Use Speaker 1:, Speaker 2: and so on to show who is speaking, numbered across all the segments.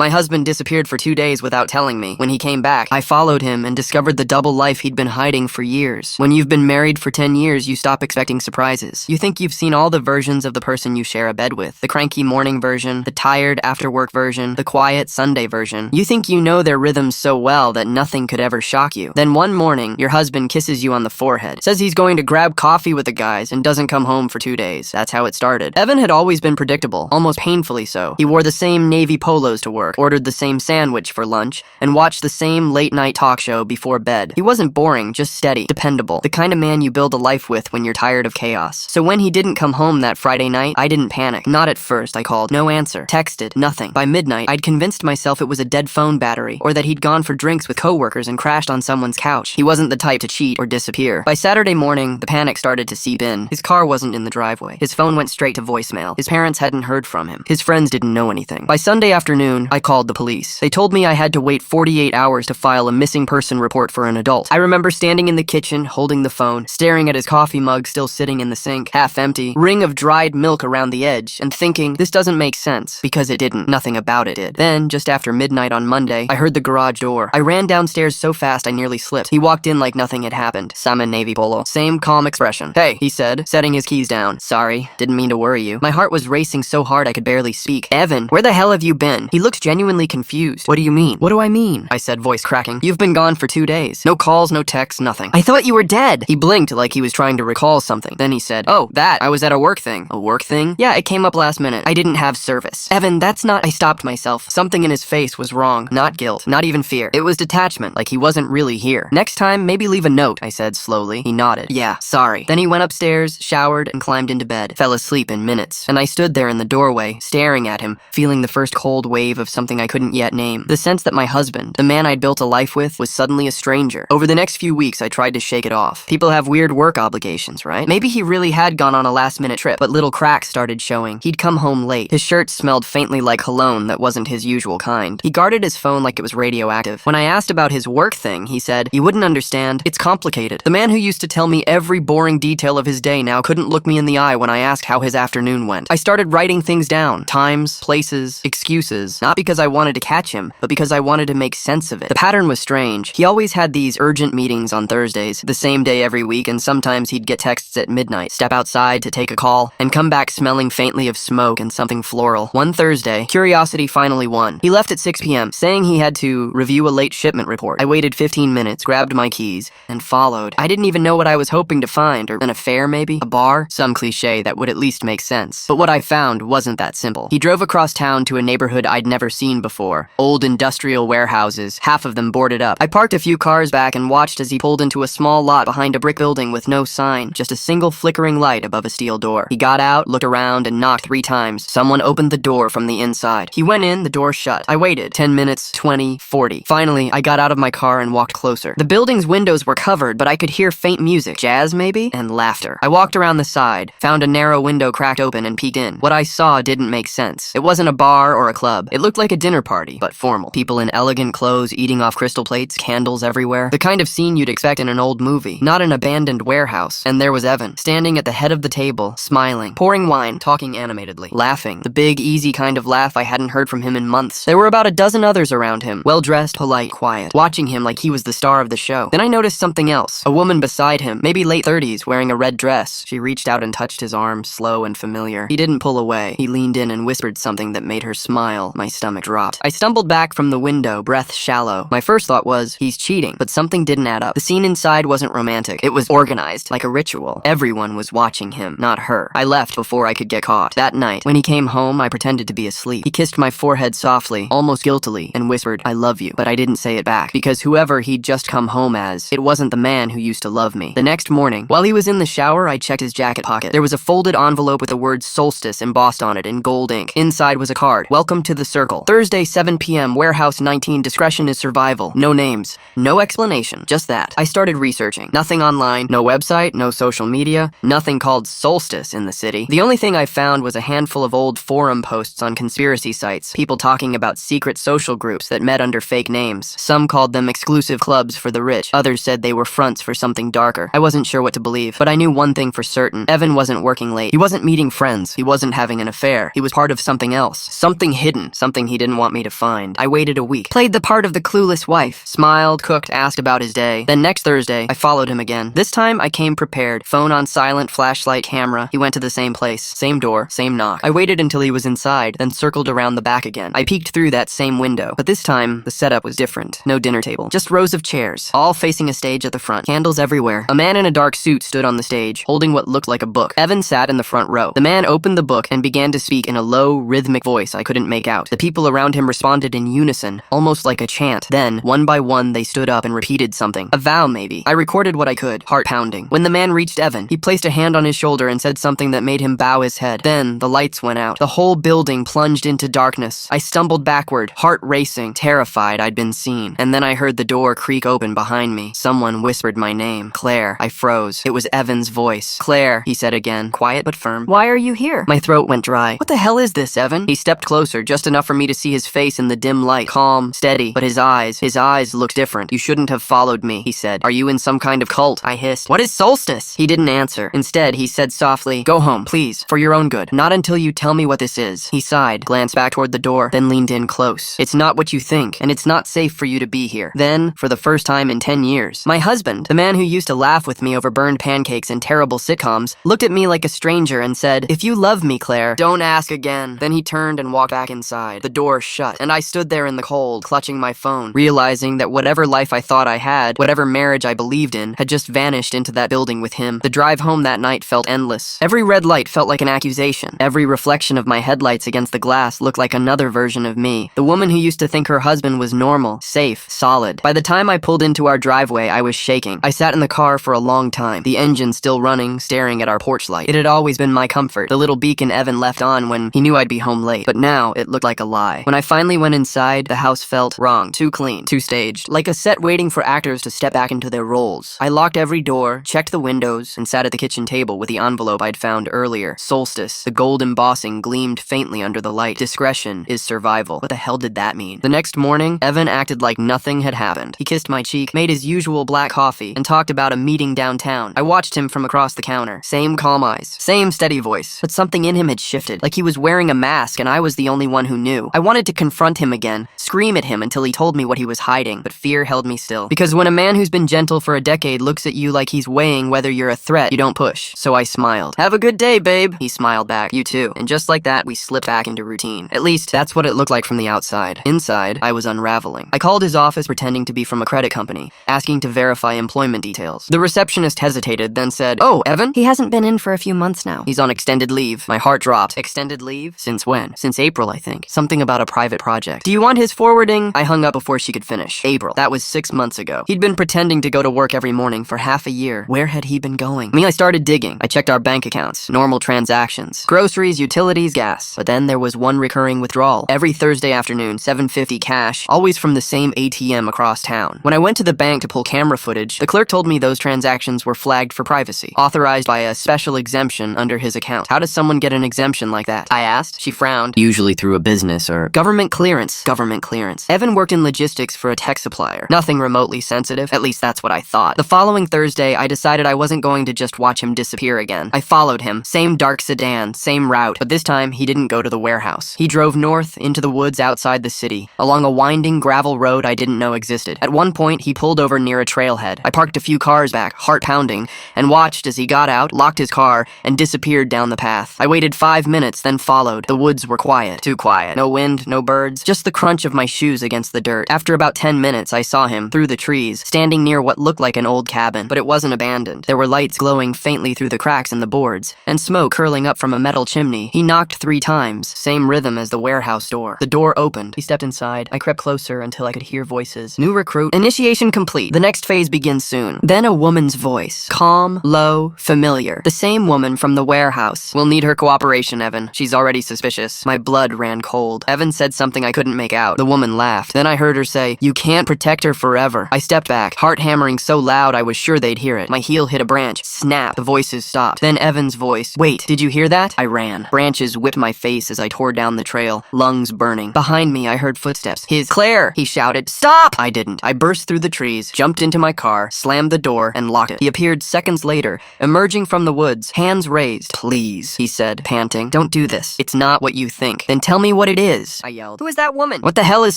Speaker 1: My husband disappeared for 2 days without telling me. When he came back, I followed him and discovered the double life he'd been hiding for years. When you've been married for 10 years, you stop expecting surprises. You think you've seen all the versions of the person you share a bed with. The cranky morning version, the tired after-work version, the quiet Sunday version. You think you know their rhythms so well that nothing could ever shock you. Then one morning, your husband kisses you on the forehead, says he's going to grab coffee with the guys, and doesn't come home for 2 days. That's how it started. Evan had always been predictable, almost painfully so. He wore the same navy polos to work, ordered the same sandwich for lunch, and watched the same late-night talk show before bed. He wasn't boring, just steady, dependable, the kind of man you build a life with when you're tired of chaos. So when he didn't come home that Friday night, I didn't panic. Not at first. I called. No answer. Texted. Nothing. By midnight, I'd convinced myself it was a dead phone battery, or that he'd gone for drinks with coworkers and crashed on someone's couch. He wasn't the type to cheat or disappear. By Saturday morning, the panic started to seep in. His car wasn't in the driveway. His phone went straight to voicemail. His parents hadn't heard from him. His friends didn't know anything. By Sunday afternoon, I called the police. They told me I had to wait 48 hours to file a missing person report for an adult. I remember standing in the kitchen, holding the phone, staring at his coffee mug still sitting in the sink, half empty, ring of dried milk around the edge, and thinking, this doesn't make sense, because it didn't. Nothing about it did. Then, just after midnight on Monday, I heard the garage door. I ran downstairs so fast I nearly slipped. He walked in like nothing had happened. Salmon navy polo. Same calm expression. Hey, he said, setting his keys down. Sorry, didn't mean to worry you. My heart was racing so hard I could barely speak. Evan, where the hell have you been? He looked genuinely confused. What do you mean? What do I mean? I said, voice cracking. You've been gone for 2 days. No calls, no texts, nothing. I thought you were dead. He blinked like he was trying to recall something. Then he said, oh, that. I was at a work thing. A work thing? Yeah, it came up last minute. I didn't have service. Evan, that's not... I stopped myself. Something in his face was wrong. Not guilt. Not even fear. It was detachment, like he wasn't really here. Next time, maybe leave a note, I said slowly. He nodded. Yeah, sorry. Then he went upstairs, showered, and climbed into bed. Fell asleep in minutes. And I stood there in the doorway, staring at him, feeling the first cold wave of something I couldn't yet name. The sense that my husband, the man I'd built a life with, was suddenly a stranger. Over the next few weeks, I tried to shake it off. People have weird work obligations, right? Maybe he really had gone on a last-minute trip, but little cracks started showing. He'd come home late. His shirt smelled faintly like cologne that wasn't his usual kind. He guarded his phone like it was radioactive. When I asked about his work thing, he said, you wouldn't understand. It's complicated. The man who used to tell me every boring detail of his day now couldn't look me in the eye when I asked how his afternoon went. I started writing things down. Times, places, excuses. Not because I wanted to catch him, but because I wanted to make sense of it. The pattern was strange. He always had these urgent meetings on Thursdays, the same day every week, and sometimes he'd get texts at midnight, step outside to take a call, and come back smelling faintly of smoke and something floral. One Thursday, curiosity finally won. He left at 6 p.m., saying he had to review a late shipment report. I waited 15 minutes, grabbed my keys, and followed. I didn't even know what I was hoping to find, or an affair maybe? A bar? Some cliche that would at least make sense. But what I found wasn't that simple. He drove across town to a neighborhood I'd never seen before. Old industrial warehouses, half of them boarded up. I parked a few cars back and watched as he pulled into a small lot behind a brick building with no sign, just a single flickering light above a steel door. He got out, looked around, and knocked 3 times. Someone opened the door from the inside. He went in, the door shut. I waited. 10 minutes, 20, 40. Finally, I got out of my car and walked closer. The building's windows were covered, but I could hear faint music, jazz maybe, and laughter. I walked around the side, found a narrow window cracked open, and peeked in. What I saw didn't make sense. It wasn't a bar or a club. It looked like a dinner party, but formal. People in elegant clothes eating off crystal plates, candles everywhere. The kind of scene you'd expect in an old movie, not an abandoned warehouse. And there was Evan, standing at the head of the table, smiling, pouring wine, talking animatedly, laughing. The big, easy kind of laugh I hadn't heard from him in months. There were about a dozen others around him, well-dressed, polite, quiet, watching him like he was the star of the show. Then I noticed something else. A woman beside him, maybe late 30s, wearing a red dress. She reached out and touched his arm, slow and familiar. He didn't pull away. He leaned in and whispered something that made her smile. My stomach dropped. I stumbled back from the window, breath shallow. My first thought was, he's cheating, but something didn't add up. The scene inside wasn't romantic. It was organized, like a ritual. Everyone was watching him, not her. I left before I could get caught. That night, when he came home, I pretended to be asleep. He kissed my forehead softly, almost guiltily, and whispered, I love you, but I didn't say it back, because whoever he'd just come home as, it wasn't the man who used to love me. The next morning, while he was in the shower, I checked his jacket pocket. There was a folded envelope with the word Solstice embossed on it in gold ink. Inside was a card. Welcome to the Circle. Thursday, 7 p.m., Warehouse 19, discretion is survival. No names. No explanation. Just that. I started researching. Nothing online, no website, no social media, nothing called Solstice in the city. The only thing I found was a handful of old forum posts on conspiracy sites, people talking about secret social groups that met under fake names. Some called them exclusive clubs for the rich. Others said they were fronts for something darker. I wasn't sure what to believe, but I knew one thing for certain. Evan wasn't working late. He wasn't meeting friends. He wasn't having an affair. He was part of something else. Something hidden. Something he didn't want me to find. I waited a week, played the part of the clueless wife, smiled, cooked, asked about his day. Then next Thursday, I followed him again. This time, I came prepared. Phone on silent, flashlight, camera. He went to the same place, same door, same knock. I waited until he was inside, then circled around the back again. I peeked through that same window, but this time, the setup was different. No dinner table, just rows of chairs, all facing a stage at the front. Candles everywhere. A man in a dark suit stood on the stage, holding what looked like a book. Evan sat in the front row. The man opened the book and began to speak in a low, rhythmic voice I couldn't make out. The people around him responded in unison, almost like a chant. Then, one by one, they stood up and repeated something. A vow, maybe. I recorded what I could, heart pounding. When the man reached Evan, he placed a hand on his shoulder and said something that made him bow his head. Then, the lights went out. The whole building plunged into darkness. I stumbled backward, heart racing, terrified I'd been seen. And then I heard the door creak open behind me. Someone whispered my name. Claire. I froze. It was Evan's voice. Claire, he said again, quiet but firm. Why are you here? My throat went dry. What the hell is this, Evan? He stepped closer, just enough for me to see his face in the dim light. Calm, steady, but his eyes looked different. You shouldn't have followed me, he said. Are you in some kind of cult? I hissed. What is solstice? He didn't answer. Instead, he said softly, go home, please, for your own good. Not until you tell me what this is. He sighed, glanced back toward the door, then leaned in close. It's not what you think, and it's not safe for you to be here. Then, for the first time in 10 years, my husband, the man who used to laugh with me over burned pancakes and terrible sitcoms, looked at me like a stranger and said, if you love me, Claire, don't ask again. Then he turned and walked back inside. The door shut, and I stood there in the cold, clutching my phone, realizing that whatever life I thought I had, whatever marriage I believed in, had just vanished into that building with him. The drive home that night felt endless. Every red light felt like an accusation. Every reflection of my headlights against the glass looked like another version of me. The woman who used to think her husband was normal, safe, solid. By the time I pulled into our driveway, I was shaking. I sat in the car for a long time, the engine still running, staring at our porch light. It had always been my comfort, the little beacon Evan left on when he knew I'd be home late. But now, it looked like a lie. When I finally went inside, the house felt wrong, too clean, too staged, like a set waiting for actors to step back into their roles. I locked every door, checked the windows, and sat at the kitchen table with the envelope I'd found earlier. Solstice. The gold embossing gleamed faintly under the light. Discretion is survival. What the hell did that mean? The next morning, Evan acted like nothing had happened. He kissed my cheek, made his usual black coffee, and talked about a meeting downtown. I watched him from across the counter. Same calm eyes, same steady voice, but something in him had shifted, like he was wearing a mask and I was the only one who knew. I wanted to confront him again, scream at him until he told me what he was hiding, but fear held me still. Because when a man who's been gentle for a decade looks at you like he's weighing whether you're a threat, you don't push. So I smiled. Have a good day, babe. He smiled back. You too. And just like that, we slipped back into routine. At least, that's what it looked like from the outside. Inside, I was unraveling. I called his office pretending to be from a credit company, asking to verify employment details. The receptionist hesitated, then said, oh, Evan? He hasn't been in for a few months now. He's on extended leave. My heart dropped. Extended leave? Since when? Since April, I think. Something about a private project. Do you want his forwarding? I hung up before she could finish. April. That was 6 months ago. He'd been pretending to go to work every morning for half a year. Where had he been going? I started digging. I checked our bank accounts, normal transactions, groceries, utilities, gas. But then there was one recurring withdrawal. Every Thursday afternoon, $750 cash, always from the same ATM across town. When I went to the bank to pull camera footage, the clerk told me those transactions were flagged for privacy, authorized by a special exemption under his account. How does someone get an exemption like that? I asked. She frowned. Usually through a business or government clearance. Government clearance. Evan worked in logistics for a tech supplier. Nothing remotely sensitive. At least that's what I thought. The following Thursday, I decided I wasn't going to just watch him disappear again. I followed him. Same dark sedan, same route. But this time, he didn't go to the warehouse. He drove north into the woods outside the city, along a winding gravel road I didn't know existed. At one point, he pulled over near a trailhead. I parked a few cars back, heart pounding, and watched as he got out, locked his car, and disappeared down the path. I waited 5 minutes, then followed. The woods were quiet. Too quiet. No wind, no birds, just the crunch of my shoes against the dirt. After about 10 minutes, I saw him, through the trees, standing near what looked like an old cabin, but it wasn't abandoned. There were lights glowing faintly through the cracks in the boards, and smoke curling up from a metal chimney. He knocked 3 times, same rhythm as the warehouse door. The door opened. He stepped inside. I crept closer until I could hear voices. New recruit. Initiation complete. The next phase begins soon. Then a woman's voice. Calm, low, familiar. The same woman from the warehouse. We'll need her cooperation, Evan. She's already suspicious. My blood ran cold. Evan said something I couldn't make out. The woman laughed. Then I heard her say, you can't protect her forever. I stepped back, heart hammering so loud I was sure they'd hear it. My heel hit a branch. Snap. The voices stopped. Then Evan's voice. Wait, did you hear that? I ran. Branches whipped my face as I tore down the trail, lungs burning. Behind me, I heard footsteps. Claire, he shouted. Stop! I didn't. I burst through the trees, jumped into my car, slammed the door, and locked it. He appeared seconds later, emerging from the woods, hands raised. Please, he said, panting. Don't do this. It's not what you think. Then tell me what it is. is? I yelled. Who is that woman? What the hell is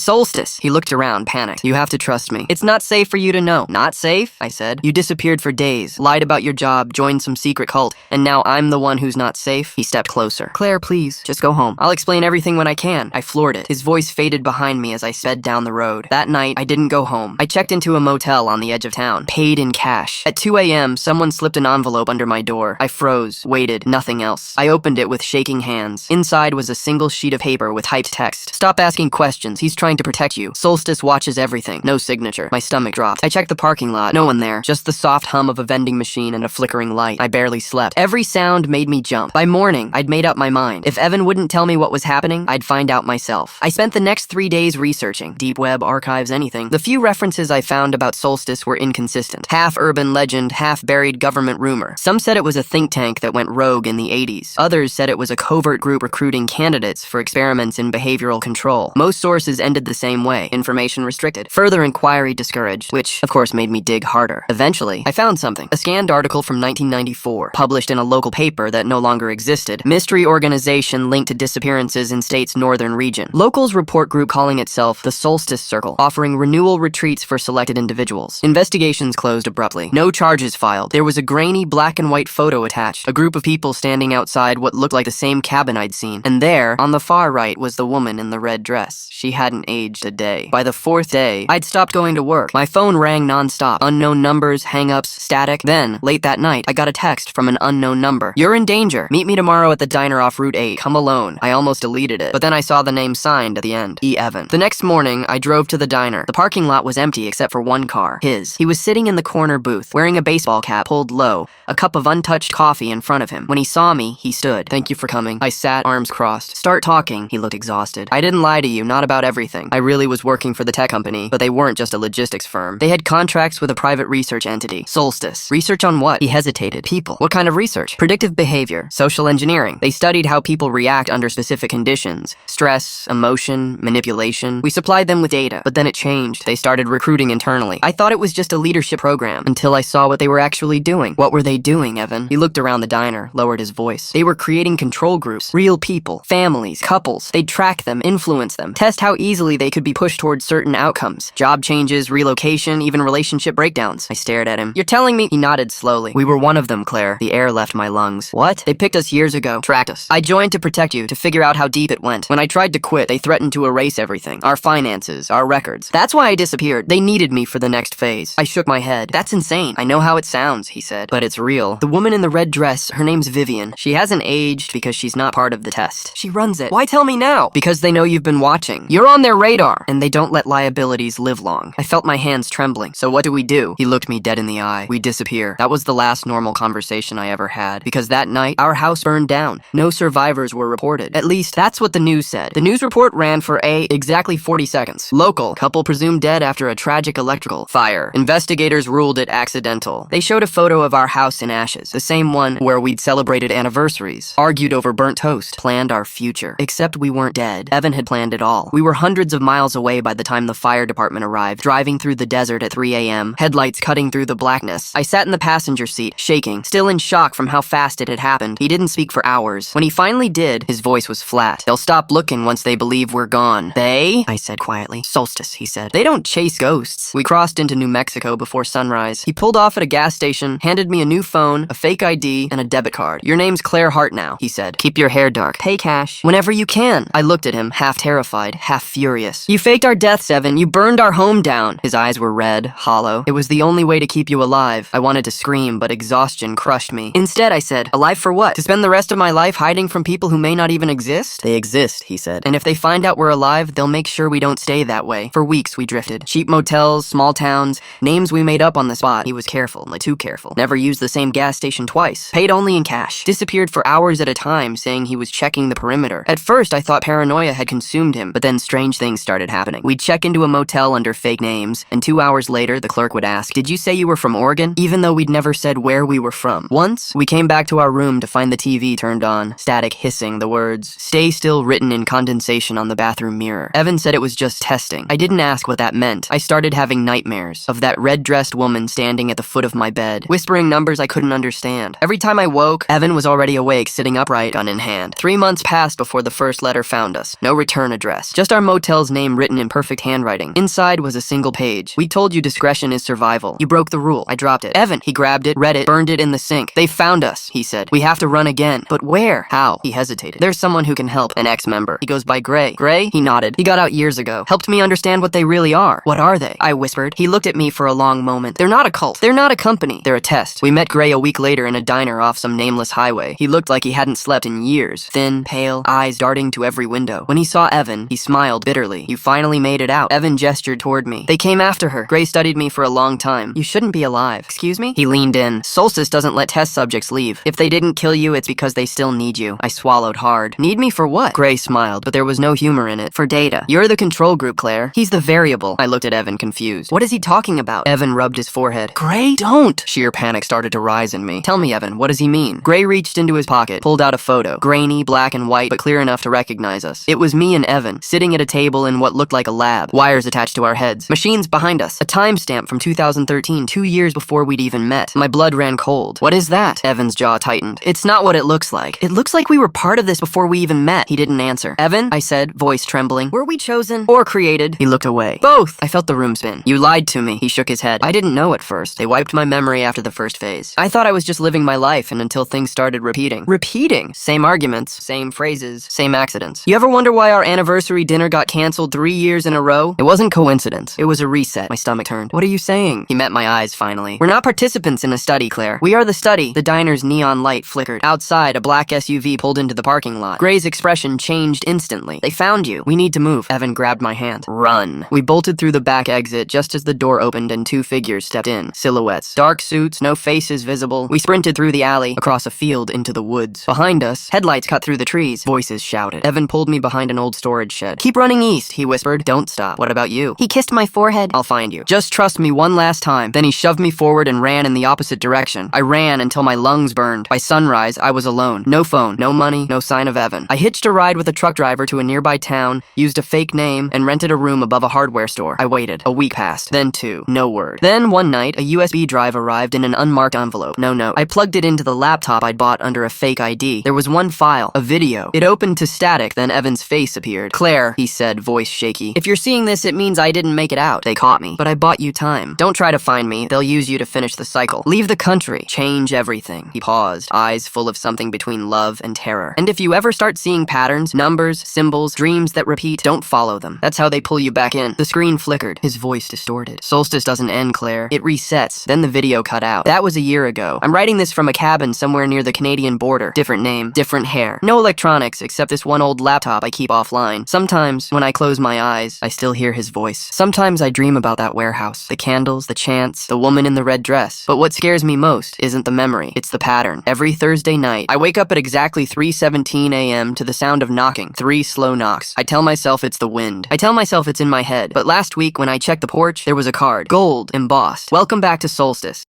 Speaker 1: Solstice? He looked around, panicked. You have to trust me. It's not safe for you to know. Not safe? I said. You disappeared for days, lied about your job, joined some secret cult, and now I'm the one who's not safe? He stepped closer. Claire, please, just go home. I'll explain everything when I can. I floored it. His voice faded behind me as I sped down the road. That night, I didn't go home. I checked into a motel on the edge of town, paid in cash. At 2 a.m., someone slipped an envelope under my door. I froze, waited, nothing else. I opened it with shaking hands. Inside was a single sheet of paper with typed text. Stop asking questions. He's trying to protect you. Solstice watches everything. No signature. My stomach dropped. I checked the parking lot. No one there. Just the soft hum of a vending machine and a flickering light. I barely slept. Every sound made me jump. By morning, I'd made up my mind. If Evan wouldn't tell me what was happening, I'd find out myself. I spent the next 3 days researching. Deep web, archives, anything. The few references I found about Solstice were inconsistent. Half urban legend, half buried government rumor. Some said it was a think tank that went rogue in the 80s. Others said it was a covert group recruiting candidates for experiments in behavioral control. Most sources ended the same way. Information restricted. Further inquiry discouraged, which, of course, made me dig harder. Eventually, I found something. A scanned article from 1994, published in a local paper that no longer existed. Mystery organization linked to disappearances in state's northern region. Locals report group calling itself the Solstice Circle, offering renewal retreats for selected individuals. Investigations closed abruptly. No charges filed. There was a grainy black and white photo attached. A group of people standing outside what looked like the same cabin I'd seen. And there, on the far right, was the woman in the red dress. She hadn't aged a day. By the 4th day, I'd stopped going to work. My phone rang nonstop. Unknown numbers, hang-ups, static. Then, late that night, I got a text from an unknown number. You're in danger. Meet me tomorrow at the diner off Route 8. Come alone. I almost deleted it, but then I saw the name signed at the end. E. Evan. The next morning, I drove to the diner. The parking lot was empty except for one car. His. He was sitting in the corner booth, wearing a baseball cap pulled low, a cup of untouched coffee in front of him. When he saw me, he stood. Thank you for coming. I sat, arms crossed. Start talking. He looked exhausted. I didn't lie to you, not about everything. I really was working for the tech company, but they weren't just a logistics firm. They had contracts with a private research entity, Solstice. Research on what? He hesitated. People. What kind of research? Predictive behavior, social engineering. They studied how people react under specific conditions. Stress, emotion, manipulation. We supplied them with data, but then it changed. They started recruiting internally. I thought it was just a leadership program until I saw what they were actually doing. What were they doing, Evan? He looked around the diner, lowered his voice. They were creating control groups. Real people. Families. Couples. They'd track them, influence them, test how easily they could be pushed towards certain outcomes. Job changes, relocation, even relationship breakdowns. I stared at him. You're telling me? He nodded slowly. We were one of them, Claire. The air left my lungs. What? They picked us years ago. Tracked us. I joined to protect you, to figure out how deep it went. When I tried to quit, they threatened to erase everything. Our finances, our records. That's why I disappeared. They needed me for the next phase. I shook my head. That's insane. I know how it sounds, he said, but it's real. The woman in the red dress, her name's Vivian. She hasn't aged because she's not part of the test. She runs it. Why tell me now? Because they know you've been watching. You're on their radar, and they don't let liabilities live long. I felt my hands trembling. So what do? He looked me dead in the eye. We disappear. That was the last normal conversation I ever had, because that night, our house burned down. No survivors were reported. At least, that's what the news said. The news report ran for exactly 40 seconds. Local. Couple presumed dead after a tragic electrical fire. Investigators ruled it accidental. They showed a photo of our house in ashes, the same one where we'd celebrated anniversaries, argued over burnt toast, planned our future. Except we weren't dead. Evan had planned it all. We were hundreds of miles away by the time the fire department arrived, driving through the desert at 3 a.m., headlights cutting through the blackness. I sat in the passenger seat, shaking, still in shock from how fast it had happened. He didn't speak for hours. When he finally did, his voice was flat. They'll stop looking once they believe we're gone. They? I said quietly. Solstice, he said. They don't chase ghosts. We crossed into New Mexico before sunrise. He pulled off at a gas station, handed me a new phone, a fake ID, and a debit card. Your name's Claire Hart now, he said. Keep your hair dark. Pay cash. Whenever you can. I looked at him, half terrified, half furious. You faked our deaths, Evan. You burned our home down. His eyes were red, hollow. It was the only way to keep you alive. I wanted to scream, but exhaustion crushed me. Instead, I said, alive for what? To spend the rest of my life hiding from people who may not even exist? They exist, he said. And if they find out we're alive, they'll make sure we don't stay that way. For weeks, we drifted. Cheap motels, small towns, names we made up on the spot. He was careful, like too careful. Never used the same gas station twice. Paid only in cash. Disappeared for hours at a time, saying he was checking the perimeter. At first, I thought paranoia had consumed him, but then strange things started happening. We'd check into a motel under fake names, and 2 hours later, the clerk would ask, did you say you were from Oregon? Even though we'd never said where we were from. Once, we came back to our room to find the TV turned on, static hissing, the words, stay still written in condensation on the bathroom mirror. Evan said it was just testing. I didn't ask what that meant. I started having nightmares of that red-dressed woman standing at the foot of my bed, whispering numbers I couldn't understand. Every time I woke, Evan was already awake, sitting upright, gun in hand. 3 months passed before the first letter found found us. No return address. Just our motel's name written in perfect handwriting. Inside was a single page. We told you discretion is survival. You broke the rule. I dropped it. Evan, he grabbed it, read it, burned it in the sink. They found us, he said. We have to run again. But where? How? He hesitated. There's someone who can help. An ex-member. He goes by Gray. Gray? He nodded. He got out years ago. Helped me understand what they really are. What are they? I whispered. He looked at me for a long moment. They're not a cult. They're not a company. They're a test. We met Gray a week later in a diner off some nameless highway. He looked like he hadn't slept in years. Thin, pale, eyes darting to every window. When he saw Evan, he smiled bitterly. You finally made it out. Evan gestured toward me. They came after her. Gray studied me for a long time. You shouldn't be alive. Excuse me? He leaned in. Solstice doesn't let test subjects leave. If they didn't kill you, it's because they still need you. I swallowed hard. Need me for what? Gray smiled, but there was no humor in it. For data. You're the control group, Claire. He's the variable. I looked at Evan confused. What is he talking about? Evan rubbed his forehead. Gray, don't! Sheer panic started to rise in me. Tell me, Evan, what does he mean? Gray reached into his pocket, pulled out a photo. Grainy, black and white, but clear enough to recognize us. It was me and Evan, sitting at a table in what looked like a lab. Wires attached to our heads. Machines behind us. A timestamp from 2013, 2 years before we'd even met. My blood ran cold. What is that? Evan's jaw tightened. It's not what it looks like. It looks like we were part of this before we even met. He didn't answer. Evan? I said, voice trembling. Were we chosen? Or created? He looked away. Both! I felt the room spin. You lied to me. He shook his head. I didn't know at first. They wiped my memory after the first phase. I thought I was just living my life and until things started repeating. Repeating? Same arguments, same phrases, same accidents. You ever wonder why our anniversary dinner got canceled 3 years in a row? It wasn't coincidence. It was a reset. My stomach turned. What are you saying? He met my eyes finally. We're not participants in a study, Claire. We are the study. The diner's neon light flickered. Outside, a black SUV pulled into the parking lot. Gray's expression changed instantly. They found you. We need to move. Evan grabbed my hand. Run. We bolted through the back exit just as the door opened and 2 figures stepped in. Silhouettes. Dark suits, no faces visible. We sprinted through the alley, across a field into the woods. Behind us, headlights cut through the trees. Voices shouted. Evan pulled me behind an old storage shed. Keep running east, he whispered. Don't stop. What about you? He kissed my forehead. I'll find you. Just trust me one last time. Then he shoved me forward and ran in the opposite direction. I ran until my lungs burned. By sunrise, I was alone. No phone, no money, no sign of Evan. I hitched a ride with a truck driver to a nearby town, used a fake name, and rented a room above a hardware store. I waited. A week passed. Then 2. No word. Then one night, a USB drive arrived in an unmarked envelope. No note. I plugged it into the laptop I'd bought under a fake ID. There was one file, a video. It opened to static, then Evan's face appeared. Claire, he said, voice shaky. If you're seeing this, it means I didn't make it out. They caught me. But I bought you time. Don't try to find me. They'll use you to finish the cycle. Leave the country. Change everything. He paused, eyes full of something between love and terror. And if you ever start seeing patterns, numbers, symbols, dreams that repeat, don't follow them. That's how they pull you back in. The screen flickered. His voice distorted. Solstice doesn't end, Claire. It resets. Then the video cut out. That was a year ago. I'm writing this from a cabin somewhere near the Canadian border. Different name, different hair. No electronics except this one old laptop I keep offline. Sometimes, when I close my eyes, I still hear his voice. Sometimes I dream about that warehouse. The candles, the chants, the woman in the red dress. But what scares me most isn't the memory. It's the pattern. Every Thursday night, I wake up at exactly 3:17 a.m. to the sound of knocking. 3 slow knocks. I tell myself it's the wind. I tell myself it's in my head. But last week, when I checked the porch, there was a card. Gold, embossed. Welcome back to Solstice.